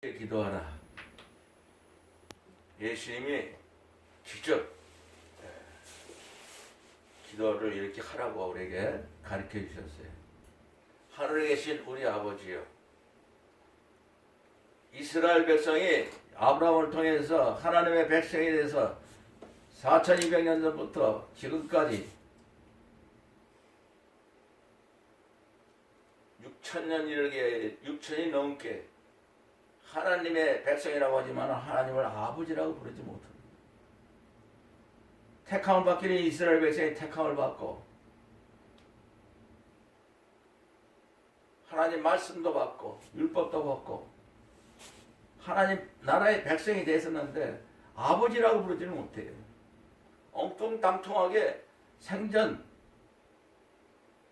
기도하라. 예수님이 직접 기도를 이렇게 하라고 우리에게 가르쳐 주셨어요. 하늘에 계신 우리 아버지요, 이스라엘 백성이 아브라함을 통해서 하나님의 백성이 돼서 4200년 전부터 지금까지 6천이 넘게 하나님의 백성이라고 하지만 하나님을 아버지라고 부르지 못합니다. 택함을 받기는 이스라엘 백성이 택함을 받고 하나님 말씀도 받고 율법도 받고 하나님 나라의 백성이 됐었는데 아버지라고 부르지는 못해요. 엉뚱땅통하게 생전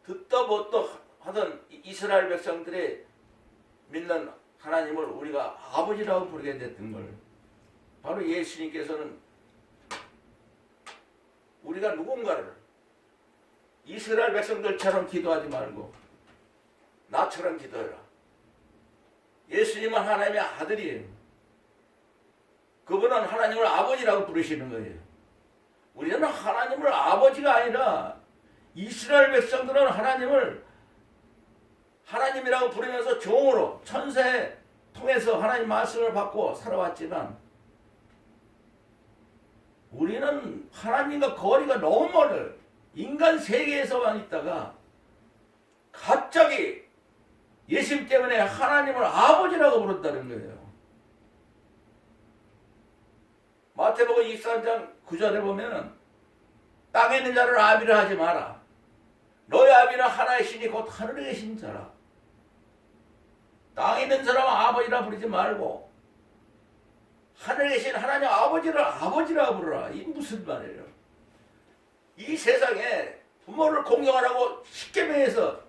듣도 보도 하던 이스라엘 백성들이 믿는 하나님을 우리가 아버지라고 부르게 됐던 걸, 바로 예수님께서는 우리가 누군가를 이스라엘 백성들처럼 기도하지 말고 나처럼 기도해라. 예수님은 하나님의 아들이에요. 그분은 하나님을 아버지라고 부르시는 거예요. 우리는 하나님을 아버지가 아니라 이스라엘 백성들은 하나님을 하나님이라고 부르면서 종으로 천사에 통해서 하나님 말씀을 받고 살아왔지만 우리는 하나님과 거리가 너무 멀어요. 인간 세계에서만 있다가 갑자기 예수님 때문에 하나님을 아버지라고 부른다는 거예요. 마태복음 23장 9절에 보면은 땅에 있는 자를 아비라 하지 마라. 너의 아비는 하나이시니 곧 하늘에 계신 자라. 땅에 있는 사람은 아버지라 부르지 말고 하늘에 계신 하나님 아버지를 아버지라 부르라. 이 무슨 말이에요? 이 세상에 부모를 공경하라고 십계명에서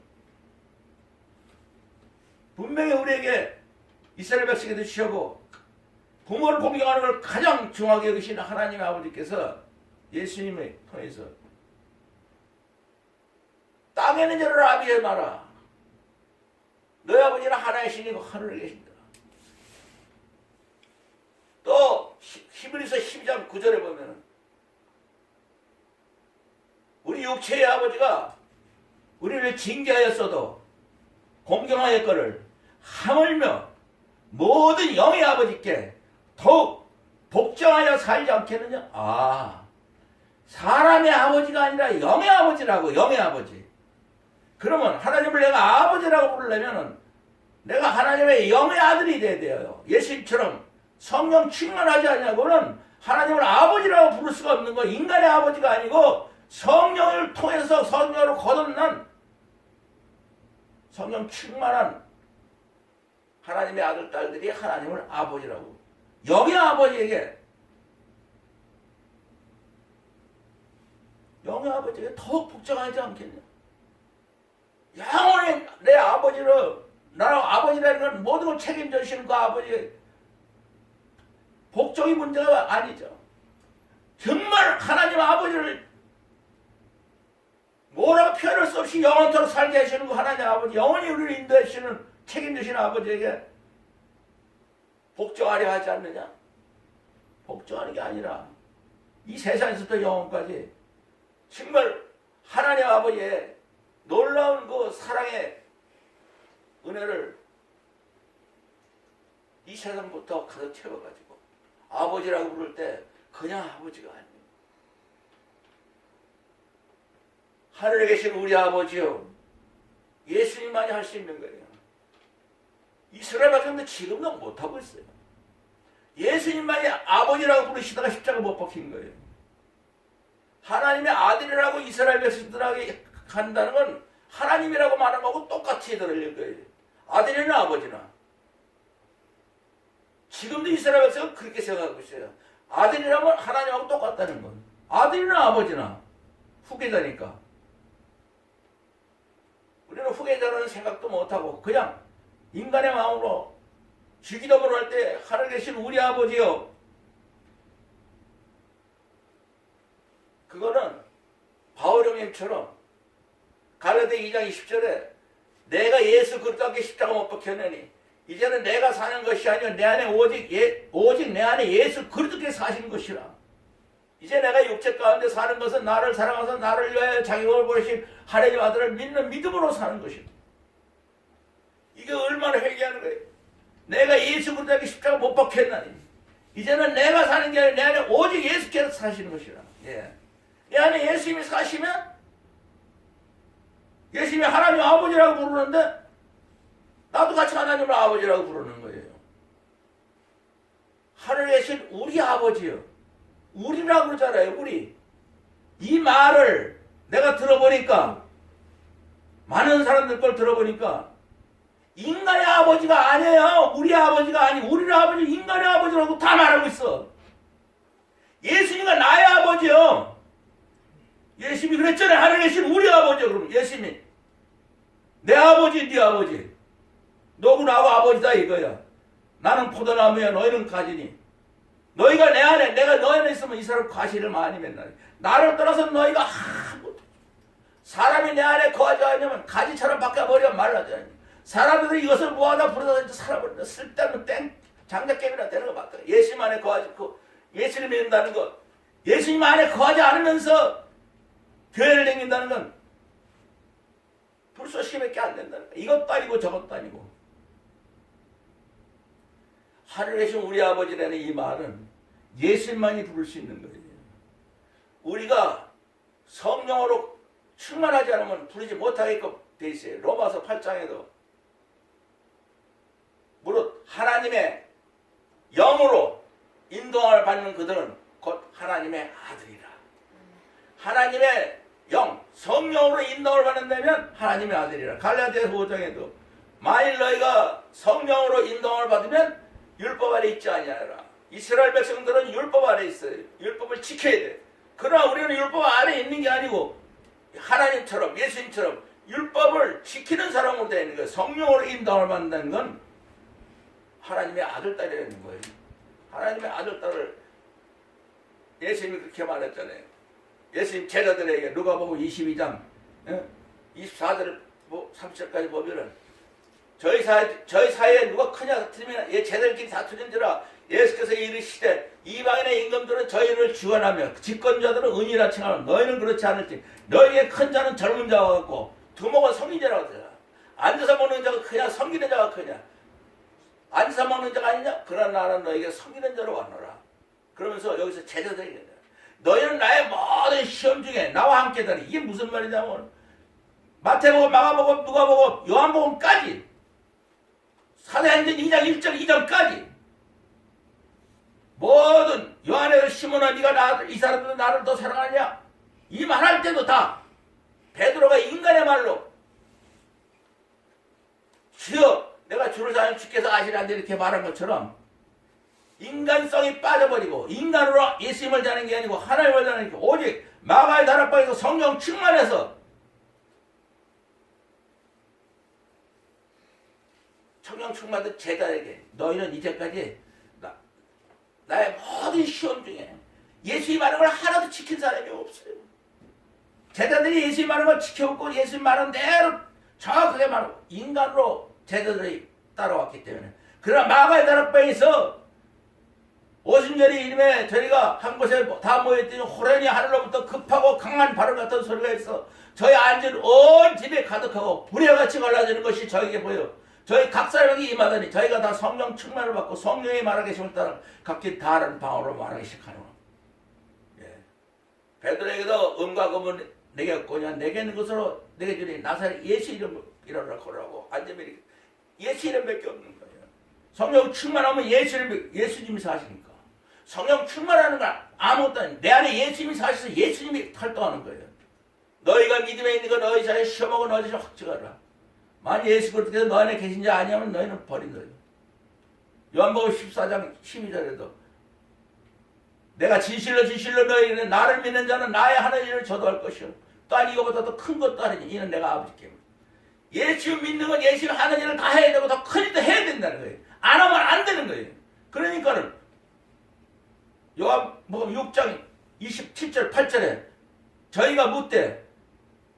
분명히 우리에게 이스라엘 백성에게 주시고 부모를 공경하는 걸 가장 중하게 여기시는 하나님의 아버지께서 예수님을 통해서 땅에 있는 자를 아비하지 마라. 너희 아버지는 하나이시니 하늘에 계신다. 또 히브리서 12장 9절에 보면 우리 육체의 아버지가 우리를 징계하였어도 공경하였거늘 하물며 모든 영의 아버지께 더욱 복종하여 살지 않겠느냐. 사람의 아버지가 아니라 영의 아버지라고. 영의 아버지. 그러면 하나님을 내가 아버지라고 부르려면 내가 하나님의 영의 아들이 돼야 돼요. 예수님처럼 성령 충만하지 않냐고는 하나님을 아버지라고 부를 수가 없는 거. 인간의 아버지가 아니고 성령을 통해서 성령으로 거듭난 성령 충만한 하나님의 아들 딸들이 하나님을 아버지라고. 영의 아버지에게, 영의 아버지에게 더욱 복종하지 않겠냐. 영원히 내 아버지로, 나랑 아버지라는 건 모든 걸 책임져 주시는 그 아버지 복종이 문제가 아니죠. 정말 하나님 아버지를 뭐라고 표현할 수 없이 영원토록 살게 하시는 그 하나님 아버지, 영원히 우리를 인도해 주시는 책임지시는 아버지에게 복종하려 하지 않느냐? 복종하는 게 아니라 이 세상에서부터 영원까지 정말 하나님 아버지의 놀라운 그 사랑의 은혜를 이 세상부터 가득 채워가지고 아버지라고 부를 때 그냥 아버지가 아니에요. 하늘에 계신 우리 아버지요, 예수님만이 할 수 있는 거예요. 이스라엘 백성도 지금도 못하고 있어요. 예수님만이 아버지라고 부르시다가 십자가 못 박힌 거예요. 하나님의 아들이라고 이스라엘 백성들에게 간다는 건 하나님이라고 말하는 거하고 똑같이 들릴 거예요. 아들이나 아버지나. 지금도 이스라엘 백성은 그렇게 생각하고 있어요. 아들이라면 하나님하고 똑같다는 건. 아들이나 아버지나 후계자니까. 우리는 후계자라는 생각도 못하고 그냥 인간의 마음으로 주기도문을 할 때 하늘에 계신 우리 아버지요. 그거는 바울형님처럼 갈라디아 2장 20절에 내가 예수 그리스도께 십자가 못 박혔느니 이제는 내가 사는 것이 아니라 내 안에 오직 내 안에 예수 그리스도께 사시는 것이라. 이제 내가 육체 가운데 사는 것은 나를 사랑하사 나를 위하여 자기 몸을 버리신 하나님 아들을 믿는 믿음으로 사는 것이다. 이게 얼마나 회개하는 거예요. 내가 예수 그리스도에게 십자가 못 박혔나니 이제는 내가 사는 게 아니라 내 안에 오직 예수께서 사시는 것이라. 예. 내 안에 예수님이 사시면 예수님이 하나님 아버지라고 부르는데 나도 같이 하나님을 아버지라고 부르는 거예요. 하늘에 계신 우리 아버지요. 우리라고 그러잖아요. 우리. 이 말을 내가 들어보니까 많은 사람들 걸 들어보니까 인간의 아버지가 아니에요. 우리 아버지가 아니 우리 아버지 인간의 아버지라고 다 말하고 있어. 예수님이 나의 아버지요. 예수님이 그랬잖아요. 하늘에 계신 우리 아버지요. 그럼 예수님이 내 아버지 네 아버지 너고 나하고 아버지다 이거야. 나는 포도나무야 너희는 가지니 너희가 내 안에 내가 너희 안에 있으면 이 사람 과실을 많이 맨날 나를 떠나서 너희가 아무것도 사람이 내 안에 거하지 않으면 가지처럼 바뀌어버려 말라져. 사람들이 이것을 모아다 부르다 살아버린다. 쓸데없는 땡 장작개미나 되는 거 맞다. 예수님 안에 거하지 예수를 믿는다는 것 예수님 안에 거하지 않으면서 교회를 다닌다는 건 불쏘시개밖에 안 된다는 거야. 이것도 아니고 저것도 아니고. 하늘에 계신 우리 아버지라는 이 말은 예수님만이 부를 수 있는 거예요. 우리가 성령으로 충만하지 않으면 부르지 못하게끔 돼 있어요. 로마서 8장에도 무릇 하나님의 영으로 인도함을 받는 그들은 곧 하나님의 아들이라. 하나님의 영, 성령으로 인도함을 받는다면 하나님의 아들이라. 갈라디아서 5장에도 만일 너희가 성령으로 인도함을 받으면 율법 아래 있지 아니하라. 이스라엘 백성들은 율법 아래 있어요. 율법을 지켜야 돼. 그러나 우리는 율법 아래 있는 게 아니고 하나님처럼 예수님처럼 율법을 지키는 사람으로 되어 있는 거예요. 성령으로 인도함을 받는다는 건 하나님의 아들 딸이라는 거예요. 하나님의 아들 딸을 예수님이 그렇게 말했잖아요. 예수님 제자들에게 누가복음 22장 24절 30절까지 보면은 저희 사이에 누가 크냐 틀리면 얘 제자들끼리 다투는지라 예수께서 이르시되 이방인의 임금들은 저희를 주관하며 집권자들은 은이라 칭하며 너희는 그렇지 않을지 너희의 큰 자는 젊은 자와 같고 두목은 성인자라고 하더라. 앉아서 먹는 자가 크냐 섬기는 자가 크냐 앉아서 먹는 자가 아니냐 그러나 나는 너희에게 섬기는 자로 왔노라. 그러면서 여기서 제자들에게 너희는 나의 모든 시험 중에 나와 함께 다니. 이게 무슨 말이냐면 마태복음, 마가복음, 누가복음, 요한복음까지 사도행전 2장 1절 2절까지 모든 요한의 시몬아 네가 이 사람들은 나를 더 사랑하냐 이 말할 때도 다 베드로가 인간의 말로 주여 내가 주를 사랑하는 주께서 아시라는데 이렇게 말한 것처럼 인간성이 빠져버리고 인간으로 예수님을 자는 게 아니고 하나님을 자는 게 오직 마가의 다락방에서 성령 충만해서 성령 충만된 제자에게 너희는 이제까지 나의 모든 시험 중에 예수님 말한 걸 하나도 지킨 사람이 없어요. 제자들이 예수님 말한 걸 지켜먹고 예수님 말한 대로 정확하게 말하고 인간으로 제자들이 따라왔기 때문에 그러나 마가의 다락방에서 오순절이 이름에 저희가 한 곳에 다 모였더니 호련히 하늘로부터 급하고 강한 바람 같은 소리가 있어 저희 앉은 온 집에 가득하고 불에같이 갈라지는 것이 저에게 보여 저희 각 사람에게 임하더니 저희가 다 성령 충만을 받고 성령의 말하게 심을 따라 각기 다른 방언으로 말하기 시작하노라. 예. 베드로에게도 은과 금은 내게 없거냐 내게 있는 것으로 내게 주니 나사렛 예수 이름이라고 하라고 앉으면 예수 이름밖에 없는 거예요. 성령 충만하면 예수님이 사시니까 성령 충만하는 건 아무것도 아니에요. 내 안에 예수님이 사셔서 예수님이 활동하는 거예요. 너희가 믿음에 있는 거 너희 자에 시험하고 너희 자에 확증하라. 만약 예수 그리스도께서 너 안에 계신 자 아니하면 너희는 버린 거예요. 요한복음 14장 12절에도 내가 진실로 너희는 나를 믿는 자는 나의 하나님을 저도할 것이요 또 아니 이거보다 더 큰 것도 아니니 이는 내가 아버지께 예수 믿는 건 예수 하는 일을 다 해야 되고 더 큰 일도 해야 된다는 거예요. 안 하면 안 되는 거예요. 그러니까는 요한복음 6장 27절 8절에 저희가 묻되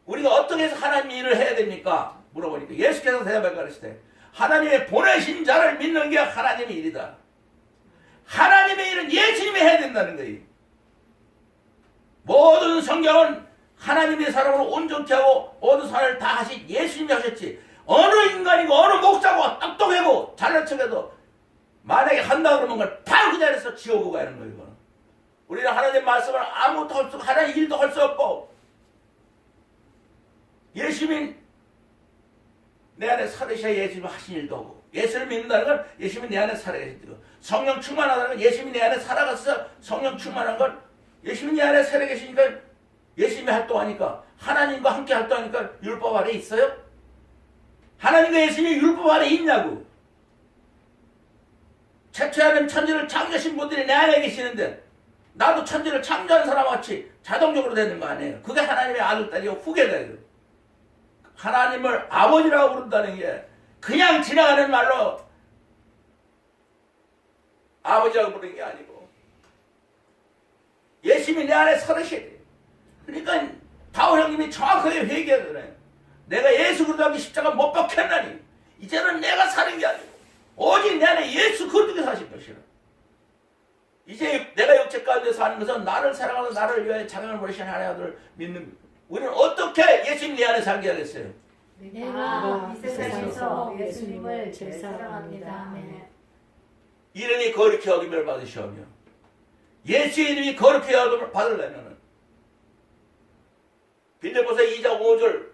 우리가 어떻게 해서 하나님 일을 해야 됩니까? 물어보니까 예수께서 대답해 가르치되 하나님의 보내신 자를 믿는 게 하나님의 일이다. 하나님의 일은 예수님이 해야 된다는 거예요. 모든 성경은 하나님의 사람으로 온전케 하고 모든 사람을 다 하신 예수님이 하셨지. 어느 인간이고 어느 목사고 똑똑하고 잘난 척해도 만약에 한다 그러면 그걸 바로 그 자리에서 지우고 가는 거예요. 이거는. 우리는 하나님 말씀을 아무것도 할 수 없고 하나님 일도 할 수 없고 예수님이 내 안에 살으셔야 예수님이 하신 일도 하고 예수를 믿는다는 건 예수님이 내 안에 살아계신 거고 성령 충만하다는 건 예수님이 내 안에 살아가서 성령 충만한 건 예수님이 내 안에 살아계시니까 예수님이 활동하니까 하나님과 함께 활동하니까 율법 아래 있어요? 하나님과 예수님이 율법 아래 있냐고. 최초에 하나님 천지를 창조하신 분들이 내 안에 계시는데 나도 천지를 창조한 사람과 같이 자동적으로 되는 거 아니에요. 그게 하나님의 아들, 딸이고 후계자예요. 하나님을 아버지라고 부른다는 게 그냥 지나가는 말로 아버지라고 부르는 게 아니고 예수님이 내 안에 살으셔야 돼요. 그러니까 바울 형님이 정확하게 회개하잖아요. 내가 예수 그리스도께 십자가 못 박혔나니 이제는 내가 사는 게 아니고 오직 내 안에 예수 그리스도께 사실 것이라. 이제 내가 육체 가운데 사는 것은 나를 사랑하고 나를 위하여 자명을 버리신 하나님의 아들을 믿는 거예요. 우리는 어떻게 예수님 내 안에 살게 하겠어요? 내가 이 세상에서 예수님을 제일 사랑합니다. 아멘. 이름이 거룩히 여김을 받으시오며 예수의 이름이 거룩히 여김을 받으려면 빌립보서 2장 5절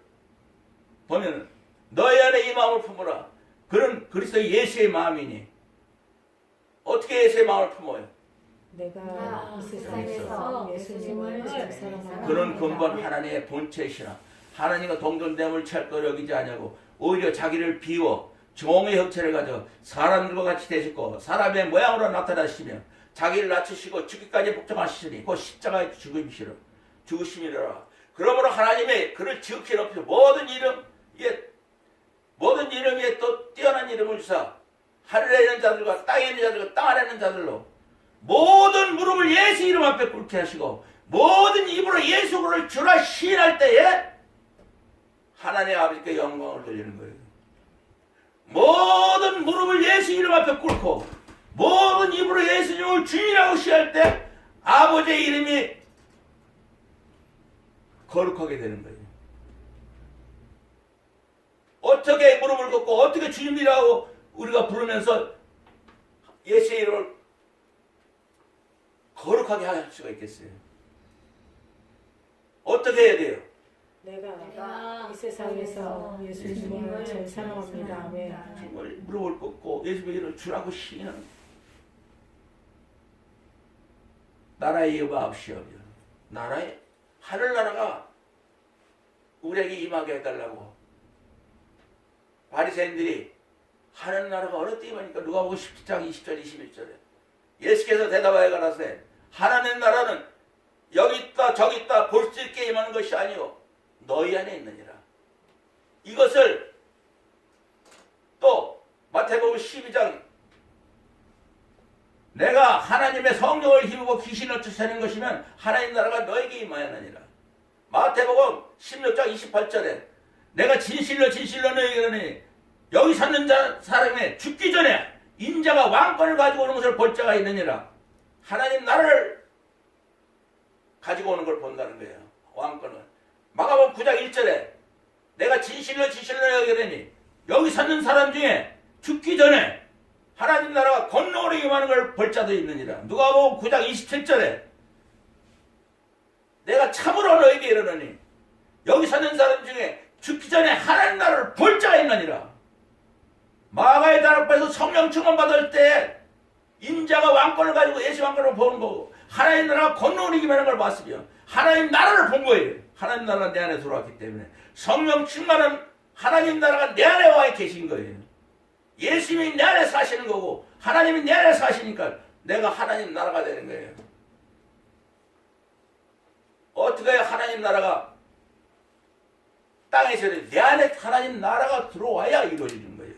보면 너희 안에 이 마음을 품으라. 그는 그리스도 예수의 마음이니 어떻게 예수의 마음을 품어요? 내가 이 세상에서 예수님을 제일 사랑합니다. 그는 근본 하나님의 본체이시라. 하나님과 동등됨을 철거 여기지 아니하고 오히려 자기를 비워 종의 형체를 가져 사람들과 같이 되셨고 사람의 모양으로 나타나시며 자기를 낮추시고 죽기까지 복종하시니 곧 십자가의 죽으심이라. 그러므로 하나님의 그를 지극히 높이서 모든 이름 위에 또 뛰어난 이름을 주사 하늘에 있는 자들과 땅에 있는 자들과 땅 아래 있는 자들로 모든 무릎을 예수 이름 앞에 꿇게 하시고 모든 입으로 예수 그를 주라 시인할 때에 하나님 아버지께 영광을 돌리는 거예요. 모든 무릎을 예수 이름 앞에 꿇고 모든 입으로 예수님을 주인이라고 시할 때 아버지의 이름이 거룩하게 되는 거예요. 어떻게 무릎을 꿇고 어떻게 주님이라고 우리가 부르면서 예수의 이름을 거룩하게 할 수가 있겠어요? 어떻게 해야 돼요? 내가 이 세상에서 예수님을 제일 사랑합니다. 아멘. 정말 무릎을 꿇고 예수의 이름을 주라고 시인하는 나라의 이유가 없이오며 나라의 하늘나라가 우리에게 임하게 해달라고 바리새인들이 하늘나라가 어느 때 임하니까 누가복음 17장 20절 21절에 예수께서 대답하여 가라사대 하나님 나라는 여기 있다 저기 있다 볼 수 있게 임하는 것이 아니오 너희 안에 있느니라. 이것을 또 마태복음 12장 내가 하나님의 성령을 힘입고 귀신을 쫓아내는 것이면 하나님 나라가 너에게 임하였느니라. 마태복음 16장 28절에 내가 진실로 너에게 이르노니 여기 사는 사람이 죽기 전에 인자가 왕권을 가지고 오는 것을 볼 자가 있느니라. 하나님 나라를 가지고 오는 걸 본다는 거예요. 왕권을. 마가복음 9장 1절에 내가 진실로 너에게 이르노니 여기 사는 사람 중에 죽기 전에 하나님 나라가 건너오려 임하는 걸 볼 자도 있느니라. 누가복음 9장 27절에 내가 참으로 너에게 이르노니 여기 사는 사람 중에 죽기 전에 하나님 나라를 볼 자가 있느니라. 마가의 다락방에서 성령 충만 받을 때 인자가 왕권을 가지고 예수 왕권을 보는 거고 하나님 나라가 건너오려 임하는 걸 봤으며 하나님 나라를 본 거예요. 하나님 나라가 내 안에 들어왔기 때문에 성령 충만한 하나님 나라가 내 안에 와 계신 거예요. 예수님이 내 안에 사시는 거고 하나님이 내 안에 사시니까 내가 하나님 나라가 되는 거예요. 어떻게 하나님 나라가 땅에서 내 안에 하나님 나라가 들어와야 이루어지는 거예요.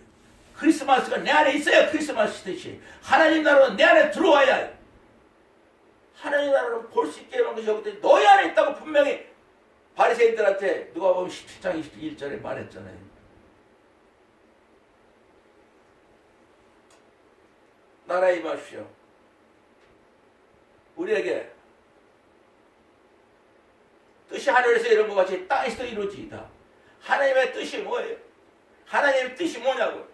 크리스마스가 내 안에 있어야 크리스마스 뜻이 하나님 나라는 내 안에 들어와야 하나님 나라를 볼 수 있게 하는 것이 없기 너희 안에 있다고 분명히 바리새인들한테 누가복음 17장 21절에 말했잖아요. 나라에 임하십시오. 우리에게 뜻이 하늘에서 이룬 것 같이 땅에서도 이루어지이다. 하나님의 뜻이 뭐예요? 하나님의 뜻이 뭐냐고.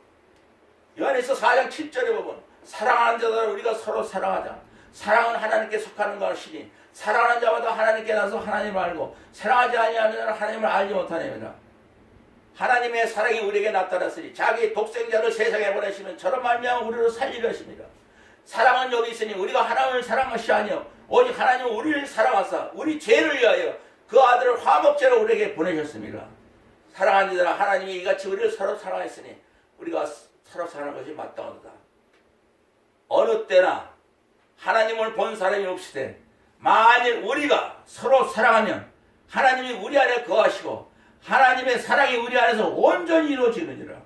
요한에서 4장 7절에 보면 사랑하는 자들아 우리가 서로 사랑하자. 사랑은 하나님께 속하는 것이니 사랑하는 자마다 하나님께 나서 하나님을 알고 사랑하지 아니하는 자는 하나님을 알지 못하느니라. 하나님의 사랑이 우리에게 나타났으니 자기 독생자를 세상에 보내시면 저런 말미암아 우리를 살리려 하십니다. 사랑은 여기 있으니 우리가 하나님을 사랑한 것이 아니요 오직 하나님은 우리를 사랑하사 우리 죄를 위하여 그 아들을 화목제로 우리에게 보내셨습니다. 사랑하는 자들아 하나님이 이같이 우리를 서로 사랑했으니 우리가 서로 사랑하는 것이 마땅하다. 어느 때나 하나님을 본 사람이 없으되 만일 우리가 서로 사랑하면 하나님이 우리 안에 거하시고 하나님의 사랑이 우리 안에서 온전히 이루어지느니라.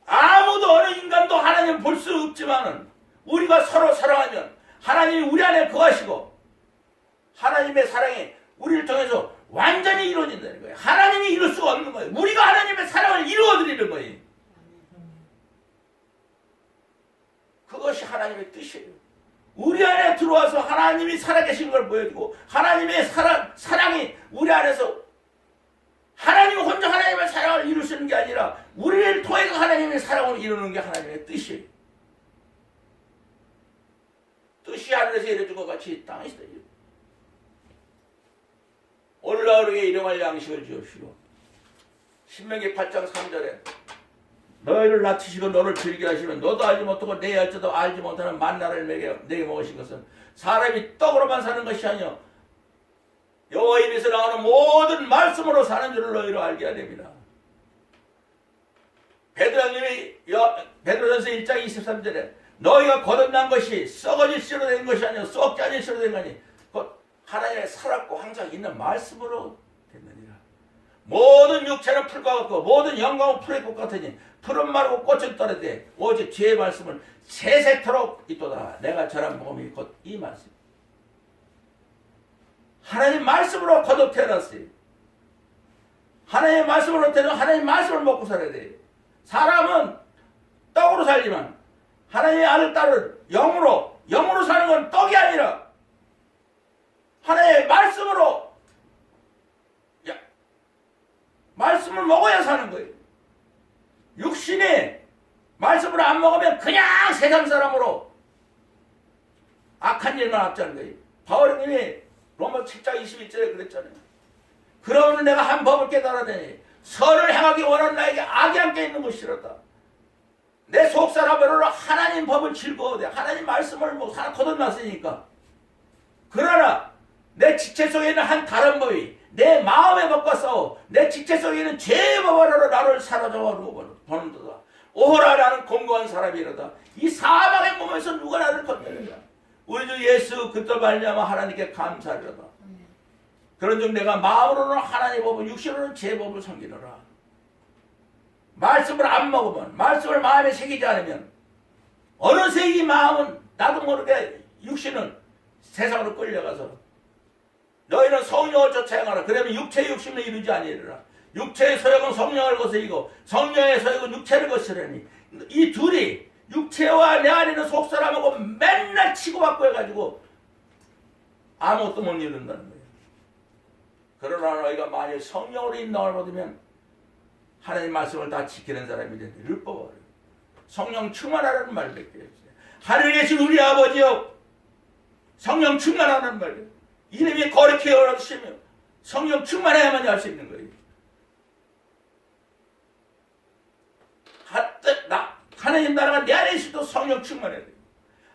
아무도 어느 인간도 하나님을 볼 수 없지만은 우리가 서로 사랑하면 하나님이 우리 안에 거하시고 하나님의 사랑이 우리를 통해서 완전히 이루어진다는 거예요. 하나님이 이룰 수가 없는 거예요. 우리가 하나님의 사랑을 이루어드리는 거예요. 그것이 하나님의 뜻이에요. 우리 안에 들어와서 하나님이 살아계신 걸 보여주고 하나님의 사랑이 우리 안에서 하나님 혼자 하나님의 사랑을 이루시는 게 아니라 우리를 통해서 하나님의 사랑을 이루는 게 하나님의 뜻이에요. 뜻이 하늘에서 이루어진 것 같이 땅에서 이루어진. 오늘날 우리에게 일용할 양식을 주옵시고 신명기 8장 3절에 너희를 낳으시고 너를 즐겨 하시면 너도 알지 못하고 내 알지도 알지 못하는 만나를 내게 먹으신 것은 사람이 떡으로만 사는 것이 아니요 여호와 입에서 나오는 모든 말씀으로 사는 줄을 너희로 알게 해야 됩니다. 베드로님이 베드로전서 1장 23절에 너희가 거듭난 것이 썩어질 씨로 된 것이 아니요 썩지 않을 씨로 된 거니 곧 하나님의 살았고 항상 있는 말씀으로 됐느니라. 모든 육체는 풀과 같고 모든 영광은 풀의 꽃 같으니 풀은 마르고 꽃은 떨어지되 오직 주의 말씀은 세세토록 있도다. 내가 전한 복음이 곧 이 말씀. 하나님 말씀으로 거듭 태어났어요. 하나님의 말씀으로 태어나서 하나님 말씀을 먹고 살아야 돼요. 사람은 떡으로 살지만 하나님의 아들 딸을 영으로 사는 건 떡이 아니라 하나님의 말씀으로 말씀을 먹어야 사는 거예요. 육신이 말씀을 안 먹으면 그냥 세상 사람으로 악한 일만 합자는 거예요. 바울님이 로마 7장 21절에 그랬잖아요. 그러면 내가 한 법을 깨달아내니 선을 행하기 원하는 나에게 악이 함께 있는 것이 싫었다. 내 속사람으로 하나님 법을 즐거워해. 하나님 말씀을 뭐 하나 거듭났으니까. 그러나 내 지체 속에 있는 한 다른 법이 내 마음의 법과 싸워 내 지체 속에 있는 죄의 법으로 나를 사로잡아 보는도다. 오호라 나는 공고한 사람이로다. 이 사망의 몸에서 누가 나를 건져내랴. 우리 주 예수 그리스도 말미암아 하나님께 감사하리로다. 그런즉 내가 마음으로는 하나님의 법을 육신으로는 제 법을 섬기노라. 말씀을 안 먹으면 말씀을 마음에 새기지 않으면 어느새 이 마음은 나도 모르게 육신은 세상으로 끌려가서 너희는 성령을 쫓아 행하라. 그러면 육체의 욕심을 이루지 아니하리라. 육체의 소욕은 성령을 거스리고 성령의 소욕은 육체를 거스르니 이 둘이 육체와 내 안에 있는 속사람하고 맨날 치고받고 해가지고 아무것도 못 이룬다는 거예요. 그러나 너희가 만일 성령으로 인도함을 받으면 하나님 말씀을 다 지키는 사람이 되는데 율법을 성령 충만하라는 말밖에 없어요. 하늘에 계신 우리 아버지여 성령 충만하라는 말이에요. 이름이 거룩히 여러시며 성령 충만해야만 할 수 있는 거예요. 하나님 나라가 내 안에 있어도 성령 충만해야 돼요.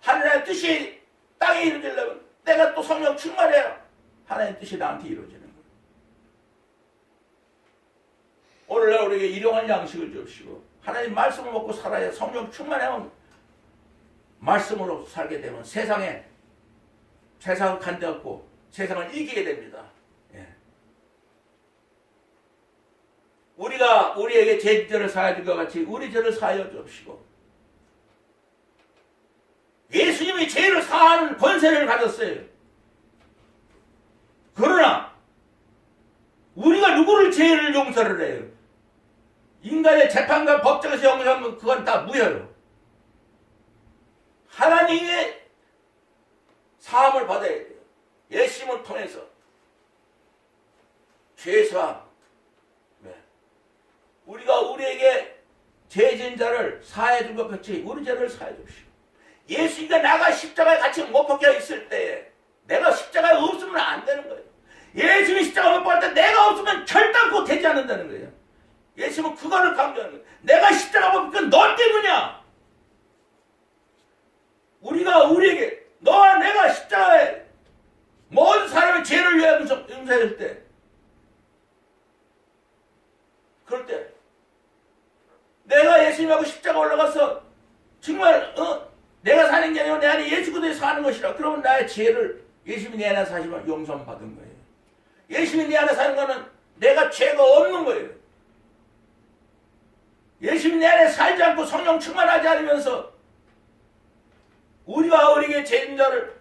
하나님의 뜻이 땅에 이루어지려면 내가 또 성령 충만해야 하나님의 뜻이 나한테 이루어지는 거예요. 오늘날 우리에게 일용할 양식을 주시고 하나님 말씀을 먹고 살아야 성령 충만하면 말씀으로 살게 되면 세상을 간대없고 세상을 이기게 됩니다. 예. 우리가 우리에게 제 죄를 사하여 준 것 같이 우리 죄를 사하여 주옵시고 예수님이 죄를 사하는 권세를 가졌어요. 그러나 우리가 누구를 죄를 용서를 해요? 인간의 재판관 법정에서 용서하면 그건 다 무효예요. 하나님의 사함을 받아야 돼요. 예수님을 통해서 죄사함. 네. 우리가 우리에게 죄진 자를 사해 준 것 같이 우리 죄를 사해 줍시오. 예수님과 나가 십자가에 같이 못 박혀 있을 때에 내가 십자가에 없으면 안 되는 거예요. 예수님이 십자가 못 박을 때 내가 없으면 결단코 되지 않는다는 거예요. 예수님은 그거를 강조하는 거예요. 내가 십자가 못 박은 너 때문이야. 우리가 우리에게 너와 내가 십자가에 모든 사람의 죄를 위하여 용서할 때 그럴 때 내가 예수님하고 십자가 올라가서 정말 내가 사는 게 아니고 내 안에 예수 그리스도에 사는 것이라. 그러면 나의 죄를 예수님이 내 안에 사시면 용서 받은 거예요. 예수님이 내 안에 사는 거는 내가 죄가 없는 거예요. 예수님이 내 안에 살지 않고 성령 충만하지 않으면서 우리가 우리에게 죄인 자를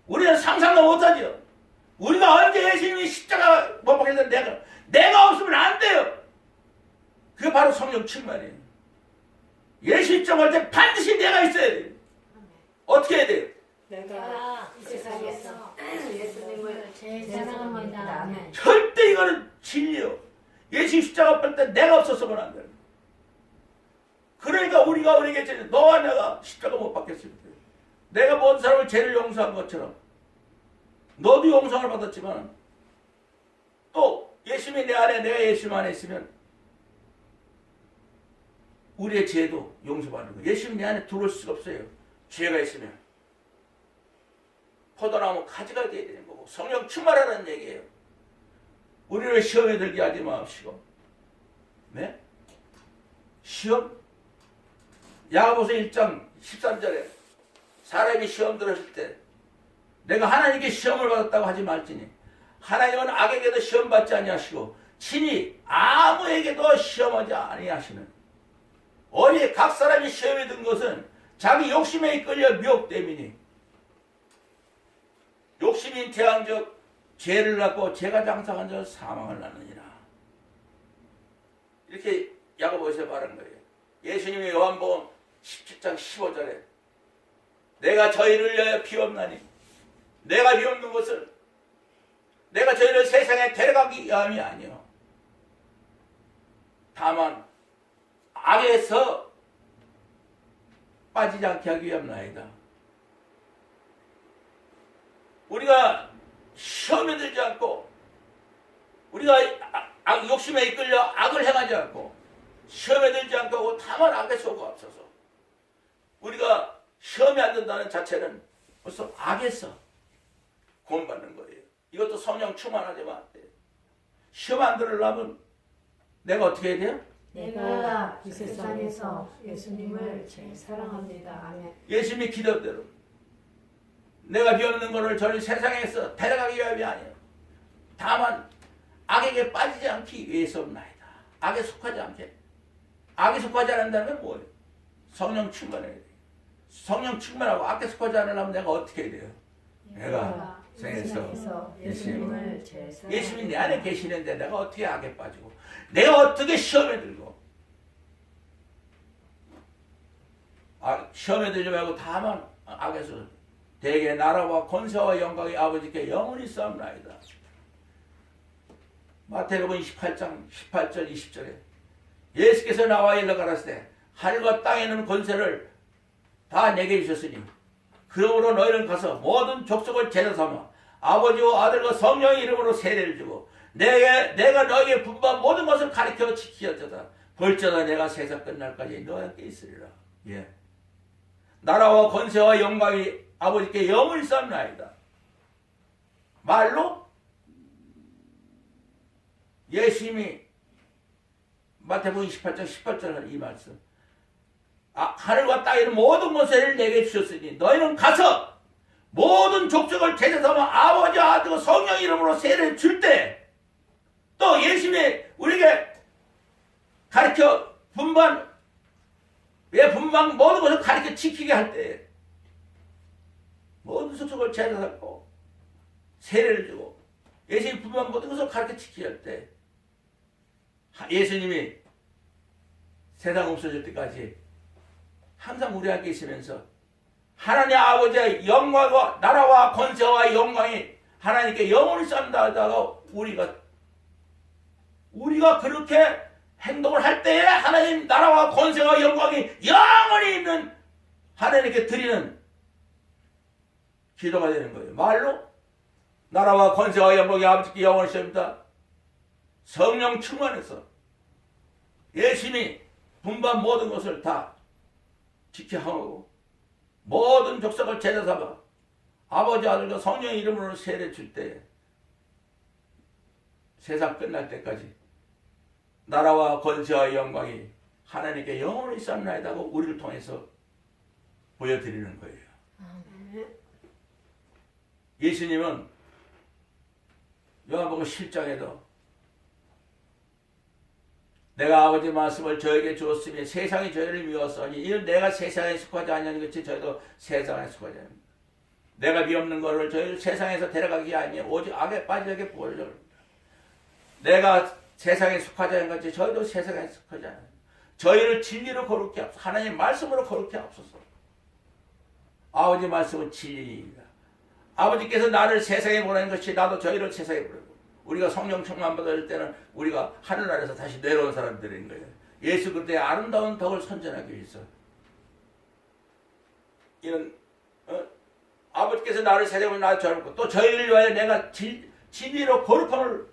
우리는 상상도 못하죠. 우리가 언제 예수님이 십자가 못 박혔는데 내가 없으면 안 돼요. 그게 바로 성령 충만이에요. 예수 입장할 때 반드시 내가 있어야 돼요. 어떻게 해야 돼요? 내가 이 세상에서 예수님을 제일 사랑합니다. 아멘. 절대 이거는 진리요. 예수 십자가 뺄 때 내가 없었으면 안 돼요. 그러니까 우리가 우리에게 죄, 너와 내가 십자가 못 박혔을 때 내가 모든 사람을 죄를 용서한 것처럼 너도 용서를 받았지만 또 예수님이 내 안에 내가 예수님 안에 있으면 우리의 죄도 용서받는 거예요. 예수님이 내 안에 들어올 수가 없어요. 죄가 있으면 포도나무 가지가 돼야 되는 거고 성령 충만하라는 얘기예요. 우리를 시험에 들게 하지 마시고 네? 시험? 야고보서 1장 13절에 사람이 시험 들었을 때 내가 하나님께 시험을 받았다고 하지 말지니 하나님은 악에게도 시험 받지 아니하시고 친히 아무에게도 시험하지 아니하시는 어디 각 사람이 시험에 든 것은 자기 욕심에 이끌려 미혹됨이니 욕심인 태양적 죄를 낳고 죄가 장사한 자 사망을 낳느니라. 이렇게 야고보서에 말한 거예요. 예수님이 요한복음 17장 15절에 내가 저희를 위하여 비옵나니 내가 비옵는 것은 내가 저희를 세상에 데려가기 위함이 아니요 다만 악에서 빠지지 않게 하기 위함나이다. 우리가 시험에 들지 않고 우리가 욕심에 이끌려 악을 행하지 않고 시험에 들지 않고 다만 악에 속아 없어서 우리가 시험에 안 든다는 자체는 벌써 악에서 구원받는 거예요. 이것도 성령 충만하지만 안 돼요. 시험 안 들으려면 내가 어떻게 해야 돼요? 내가 이 세상에서 예수님을 제일 사랑합니다. 아멘. 예수님이 기도대로 내가 비옵는 것을 저를 세상에서 데려가기 위함이 아니에요. 다만 악에게 빠지지 않기 위해서옵나이다. 악에 속하지 않게. 악에 속하지 않는다는 건 뭐예요? 성령 충만해야 돼요. 성령 충만하고 악에 속하지 않으려면 내가 어떻게 해야 돼요? 내가 세상에서 예수님을 제일 사랑합니다. 예수님이 내 안에 계시는데 내가 어떻게 악에 빠지고 내가 어떻게 시험에 들고 시험에 들지 말고 다만 악에서 대개 나라와 권세와 영광의 아버지께 영원히 싸움나이다. 마태복음 28장 18절 20절에 예수께서 나와 일러 가라사대 때 하늘과 땅에 있는 권세를 다 내게 주셨으니 그러므로 너희는 가서 모든 족속을 제자 삼아 아버지와 아들과 성령의 이름으로 세례를 주고 내가 너희에게 분부한 모든 것을 가르쳐 지키었다. 벌저다 내가 세상 끝날까지 너희와 함께 있으리라. 예. 나라와 권세와 영광이 아버지께 영원히 쌓나이다. 말로 예수님이 마태복음 28장 18절 이 말씀 하늘과 땅에 있는 모든 권세를 내게 주셨으니 너희는 가서 모든 족속을 제자 삼아 아버지와 아들과 성령 이름으로 세례를 줄 때 또 예수님이 우리에게 가르쳐 분반 모든 것을 가르쳐 지키게 할 때 모든 족속을 제자 삼고 세례를 주고 예수님이 분반 모든 것을 가르쳐 지키게 할 때 예수님이 세상 없어질 때까지 항상 우리 함께 있으면서 하나님 아버지의 영광과 나라와 권세와 영광이 하나님께 영원히 쌓는다다가 우리가 그렇게 행동을 할 때에 하나님 나라와 권세와 영광이 영원히 있는 하나님께 드리는 기도가 되는 거예요. 말로 나라와 권세와 영광이 아버지께 영원히 있습니다. 성령 충만해서 예수님이 분반 모든 것을 다 지켜하고 모든 족속을 제자 삼아 아버지 아들과 성령의 이름으로 세례 줄 때 세상 끝날 때까지 나라와 권세와 영광이 하나님께 영원히 쌓나이다고 우리를 통해서 보여드리는 거예요. 예수님은 요한복음 7장에도 내가 아버지 말씀을 저에게 주었으니 세상이 저희를 미웠으니 이는 내가 세상에 속하지 아니하는 것이 저희도 세상에 속하지 아닙니다. 내가 미없는 것을 저희를 세상에서 데려가기 아니하여 오직 악에 빠지게 보려고 합니다. 내가 세상에 속하지 않은 것이 저희도 세상에 속하지 않아요. 저희를 진리로 거룩히 하소서. 하나님 말씀으로 거룩히 하소서. 아버지 말씀은 진리입니다. 아버지께서 나를 세상에 보내는 것이 나도 저희를 세상에 보내고 우리가 성령 충만 받을 때는 우리가 하늘나라에서 다시 내려온 사람들인 거예요. 예수 그리스도의 아름다운 덕을 선전하기 위해서 이런 아버지께서 나를 세상에 보내 나를 저를 또 저희를 위하여 내가 진리로 거룩함을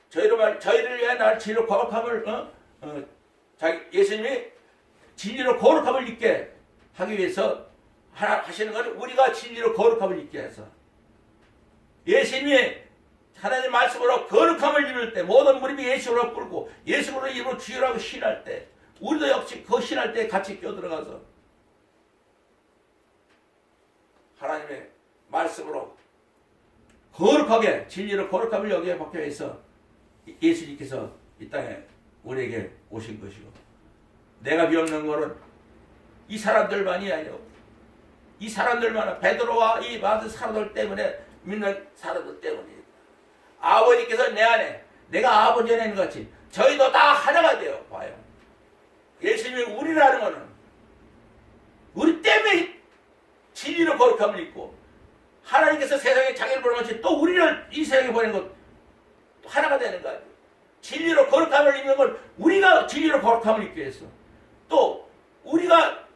저희를 위하여 나를 진리로 거룩함을 예수님이 진리로 거룩함을 입게 하기 위해서 하시는 것은 우리가 진리로 거룩함을 입게 해서 예수님이 하나님 말씀으로 거룩함을 입을 때 모든 무릎이 예수로 꿇고 예수로 입으로 주여라고 신할 때 우리도 역시 그 신할 때 같이 껴들어가서 하나님의 말씀으로 거룩하게 진리로 거룩함을 여기에 박혀 해서 예수님께서 이 땅에 우리에게 오신 것이고 내가 비없는 것은 이 사람들만이 아니고 이 사람들만 베드로와 이 많은 사람들 때문에 믿는 사람들 때문입니다. 아버지께서 내 안에 내가 아버지 안에 있는 것 같이 저희도 다 하나가 되어 봐요. 예수님이 우리라는 것은 우리 때문에 진리로 거룩함을 입고 하나님께서 세상에 자기를 보낸 것이 또 우리를 이 세상에 보낸 것 하나가 되는 거예요. 진리로 거룩함을 입는 걸 우리가 진리로 거룩함을 입기 위해서 또 우리가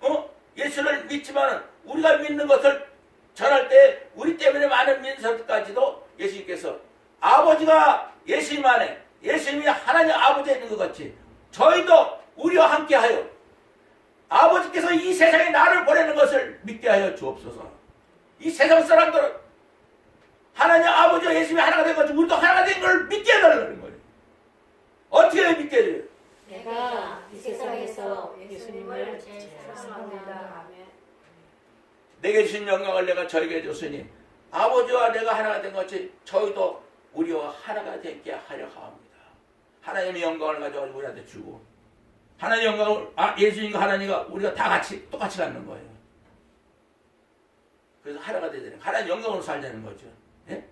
예수를 믿지만 우리가 믿는 것을 전할 때 우리 때문에 많은 믿는 사람들까지도 예수님께서 아버지가 예수님 안에 예수님이 하나님 아버지에 있는 것 같이 저희도 우리와 함께하여 아버지께서 이 세상에 나를 보내는 것을 믿게 하여 주옵소서. 이 세상 사람들은 하나님 아버지와 예수님이 하나가 된 것처럼 우리도 하나가 된 걸 믿게 해달라는 거예요. 어떻게 믿게 해줘요? 내가 이 세상에서 예수님을 제일 사랑합니다. 아멘. 내게 주신 영광을 내가 저에게 줬으니 아버지와 내가 하나가 된 것이 저희도 우리와 하나가 되게 하려 합니다. 하나님의 영광을 가져가지고 우리한테 주고 하나님의 영광을 예수님과 하나님과 우리가 다 같이 똑같이 갖는 거예요. 그래서 하나가 되는 하나님 영광으로 살자는 거죠. 예?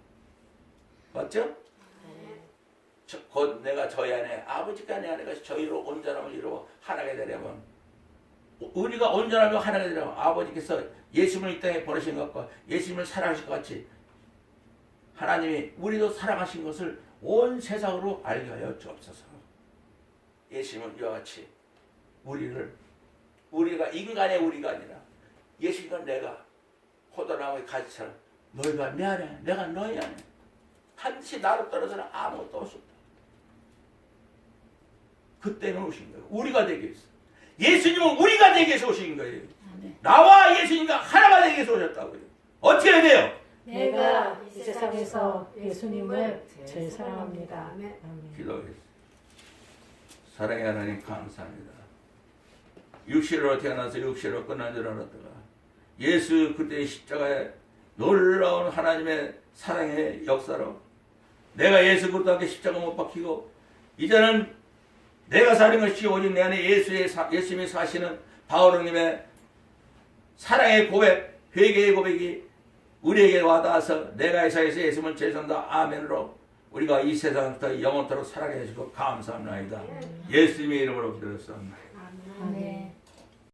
맞죠? 곧 내가 저희 안에 아버지가 내 안에 가서 저희로 온전함을 이루어 하나가 되려면 우리가 온전하며 하나가 되려면 아버지께서 예수님을 이 땅에 보내신 것과 예수님을 사랑하신 것 같이 하나님이 우리도 사랑하신 것을 온 세상으로 알게 하여 주옵소서. 예수님은 이와 같이 우리가 인간의 우리가 아니라 예수님과 내가 포도나무의 가지처럼 너희가 내 안에 내가 너희 안에 반드시 나로 떨어져는 아무것도 없을 수 없다. 그때는 오신 거예요. 우리가 되기 위해서. 예수님은 우리가 되기 위해서 오신 거예요. 나와 예수님과 하나가 되기 위해서 오셨다고요. 어떻게 해야 돼요? 내가 이 세상에서 예수님을 제일 사랑합니다. 아멘. 기도하겠습니다. 사랑의 하나님 감사합니다. 육신으로 태어나서 육신으로 끝난 줄 알았다가 예수 그때의 십자가에 놀라운 하나님의 사랑의 역사로 내가 예수 그리스도와 함께 십자가 못 박히고 이제는 내가 사는 것이 오직 내 안에 예수님이 사시는 바울님의 사랑의 고백, 회개의 고백이 우리에게 와닿아서 내가 이 세상에서 예수님을 제일 산다 아멘으로 우리가 이 세상부터 영원토록 살아게 해주시고 감사합니다. 예수님의 이름으로 기도했습니다. 아멘.